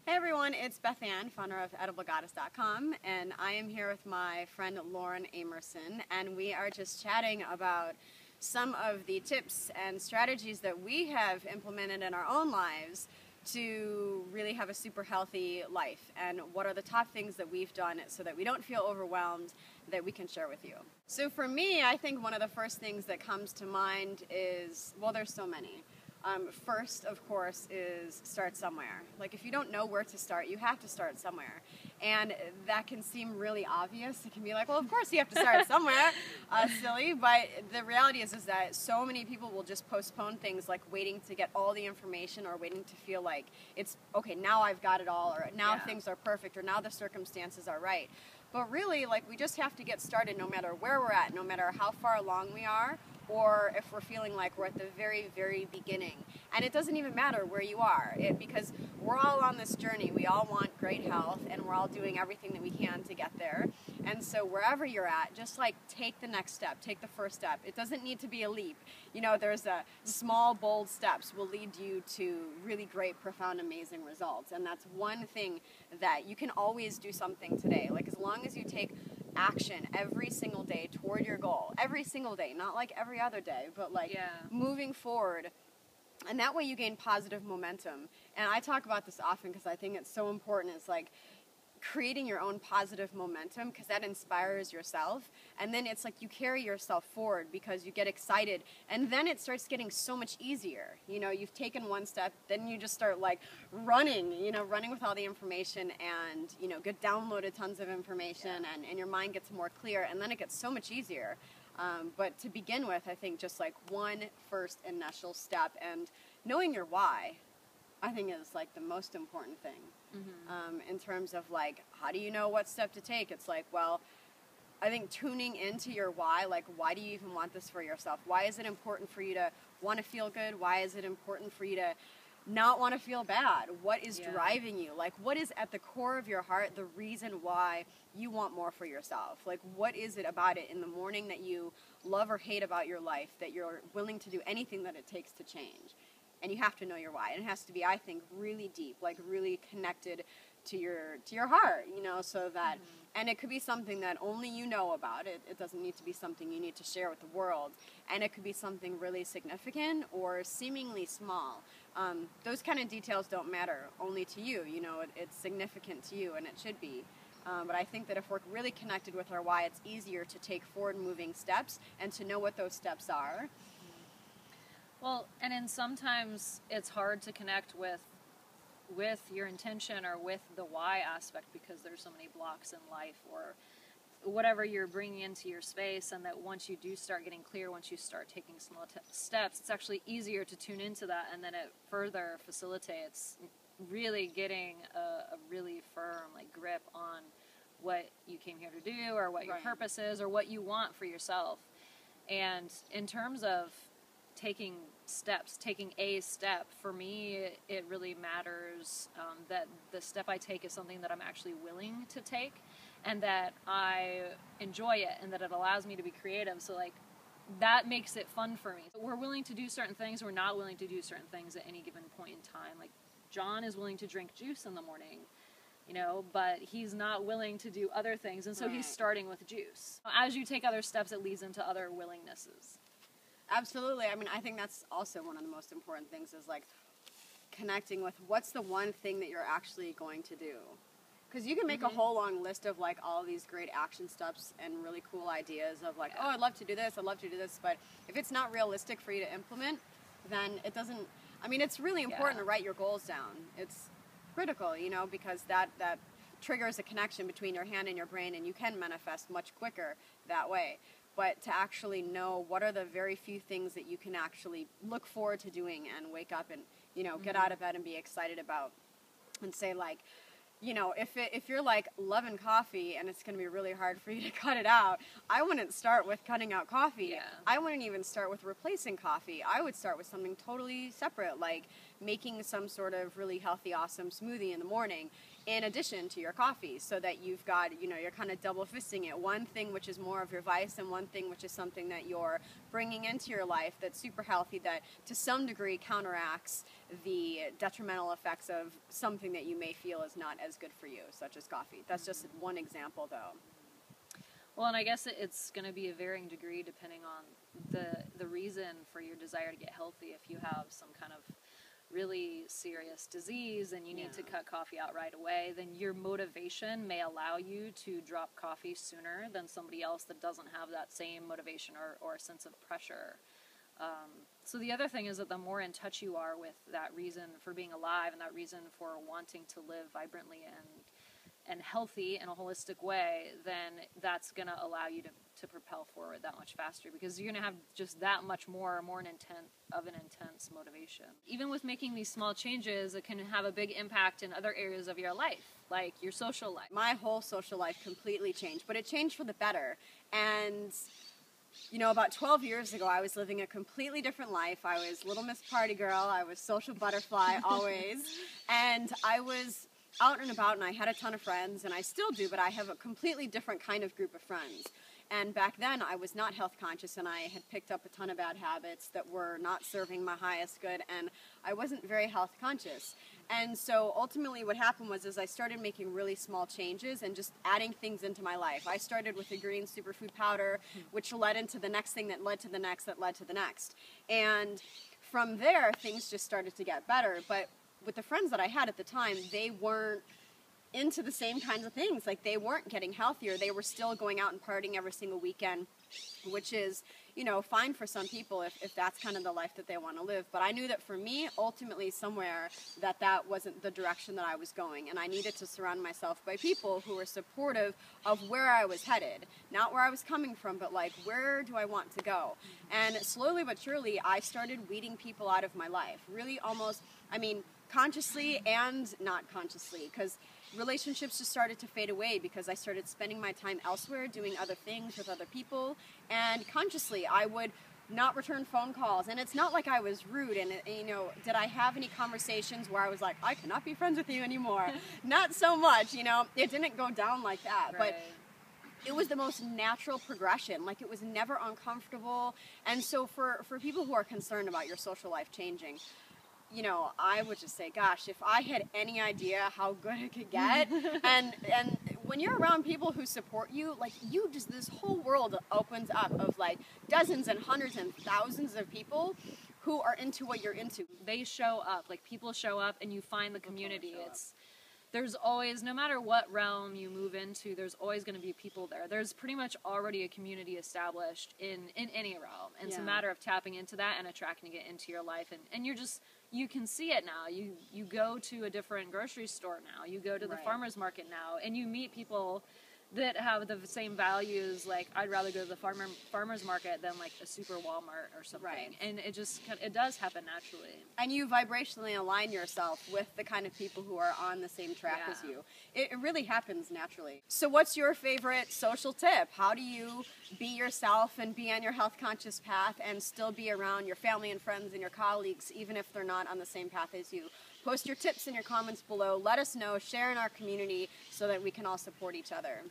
Hey everyone, it's Beth Ann, founder of ediblegoddess.com, and I am here with my friend Lauren Amerson, and we are just chatting about some of the tips and strategies that we have implemented in our own lives to really have a super healthy life, and what are the top things that we've done so that we don't feel overwhelmed that we can share with you. So for me, I think one of the first things that comes to mind is, well, there's so many. First, of course, is start somewhere. Like, if you don't know where to start, you have to start somewhere. And that can seem really obvious. It can be like, well, of course you have to start somewhere, silly. But the reality is that so many people will just postpone things, like waiting to get all the information or waiting to feel like it's, okay, now I've got it all, or now things are perfect, or now the circumstances are right. But really, like, we just have to get started no matter where we're at, no matter how far along we are, or if we're feeling like we're at the very, very beginning. And it doesn't even matter where you are, because we're all on this journey. We all want great health, and we're all doing everything that we can to get there. And so wherever you're at, just like take the next step, take the first step. It doesn't need to be a leap. You know, there's a small, bold steps will lead you to really great, profound, amazing results. And that's one thing that you can always do something today. Like, as long as you take action every single day toward your goal, every single day, not like every other day, but like moving forward. And that way you gain positive momentum. And I talk about this often because I think it's so important. It's like creating your own positive momentum, because that inspires yourself, and then it's like you carry yourself forward because you get excited, and then it starts getting so much easier. You know, you've taken one step, then you just start like running with all the information, and get downloaded tons of information, and your mind gets more clear, and then it gets so much easier. But to begin with, I think just like one first initial step, and knowing your why, I think is like the most important thing. In terms of like, how do you know what step to take? It's like, well, I think tuning into your why, like, why do you even want this for yourself? Why is it important for you to want to feel good? Why is it important for you to not want to feel bad? What is driving you? Like, what is at the core of your heart the reason why you want more for yourself? Like, what is it about it in the morning that you love or hate about your life that you're willing to do anything that it takes to change? And you have to know your why. And it has to be, I think, really deep, like really connected to your heart, so that, and it could be something that only you know about. It doesn't need to be something you need to share with the world. And it could be something really significant or seemingly small. Those kind of details don't matter only to you. It's significant to you, and it should be. But I think that if we're really connected with our why, it's easier to take forward-moving steps and to know what those steps are. Well, and then sometimes it's hard to connect with your intention or with the why aspect, because there's so many blocks in life or whatever you're bringing into your space, and that once you do start getting clear, once you start taking small steps, it's actually easier to tune into that, and then it further facilitates really getting a really firm grip on what you came here to do, or what your purpose is, or what you want for yourself. And in terms of taking a step, for me, it really matters that the step I take is something that I'm actually willing to take, and that I enjoy it, and that it allows me to be creative. So that makes it fun for me. We're willing to do certain things, we're not willing to do certain things at any given point in time. Like, John is willing to drink juice in the morning, but he's not willing to do other things, and so he's starting with juice. As you take other steps, it leads into other willingnesses. Absolutely. I mean, I think that's also one of the most important things, is like connecting with what's the one thing that you're actually going to do. Because you can make a whole long list of like all these great action steps and really cool ideas of like, oh, I'd love to do this, but if it's not realistic for you to implement, then it doesn't, I mean, it's really important to write your goals down. It's critical, because that triggers a connection between your hand and your brain, and you can manifest much quicker that way. But to actually know what are the very few things that you can actually look forward to doing and wake up and, get out of bed and be excited about, and say like, if you're like loving coffee and it's going to be really hard for you to cut it out, I wouldn't start with cutting out coffee. I wouldn't even start with replacing coffee. I would start with something totally separate, like making some sort of really healthy, awesome smoothie in the morning. in addition to your coffee, so that you've got, you're kind of double fisting it. One thing which is more of your vice, and one thing which is something that you're bringing into your life that's super healthy, that to some degree counteracts the detrimental effects of something that you may feel is not as good for you, such as coffee. That's just one example, though. Well, and I guess it's going to be a varying degree depending on the reason for your desire to get healthy. If you have some kind of really serious disease and you need to cut coffee out right away, then your motivation may allow you to drop coffee sooner than somebody else that doesn't have that same motivation or a sense of pressure. So the other thing is that the more in touch you are with that reason for being alive and that reason for wanting to live vibrantly and healthy in a holistic way, then that's going to allow you to propel forward that much faster, because you're going to have just that much more an intense motivation. Even with making these small changes, it can have a big impact in other areas of your life, like your social life. My whole social life completely changed, but it changed for the better. And about 12 years ago, I was living a completely different life. I was Little Miss Party Girl. I was social butterfly always. And I was out and about, and I had a ton of friends, and I still do, but I have a completely different kind of group of friends. And back then, I was not health conscious, and I had picked up a ton of bad habits that were not serving my highest good, and I wasn't very health conscious. And so ultimately what happened was I started making really small changes and just adding things into my life. I started with a green superfood powder, which led into the next thing that led to the next that led to the next. And from there, things just started to get better. But with the friends that I had at the time, they weren't into the same kinds of things. Like, they weren't getting healthier. They were still going out and partying every single weekend, which is, fine for some people if that's kind of the life that they want to live. But I knew that for me, ultimately somewhere, that wasn't the direction that I was going. And I needed to surround myself by people who were supportive of where I was headed. Not where I was coming from, but like, where do I want to go? And slowly but surely, I started weeding people out of my life. Really almost, consciously and not consciously, because relationships just started to fade away because I started spending my time elsewhere, doing other things with other people, and consciously I would not return phone calls. And it's not like I was rude, and did I have any conversations where I was like, I cannot be friends with you anymore? Not so much, it didn't go down like that. Right. But it was the most natural progression. Like, it was never uncomfortable. And so for people who are concerned about your social life changing, I would just say, gosh, if I had any idea how good it could get, and when you're around people who support you, like, this whole world opens up of like dozens and hundreds and thousands of people who are into what you're into. They show up, like, people show up, and you find the community. There's always, no matter what realm you move into, there's always going to be people there. There's pretty much already a community established in any realm. And it's a matter of tapping into that and attracting it into your life. And you can see it now. You go to a different grocery store now. You go to the farmer's market now, and you meet people that have the same values. Like, I'd rather go to the farmer's market than like a super Walmart or something. Right. And it does happen naturally. And you vibrationally align yourself with the kind of people who are on the same track as you. It really happens naturally. So what's your favorite social tip? How do you be yourself and be on your health conscious path and still be around your family and friends and your colleagues, even if they're not on the same path as you? Post your tips in your comments below. Let us know. Share in our community so that we can all support each other.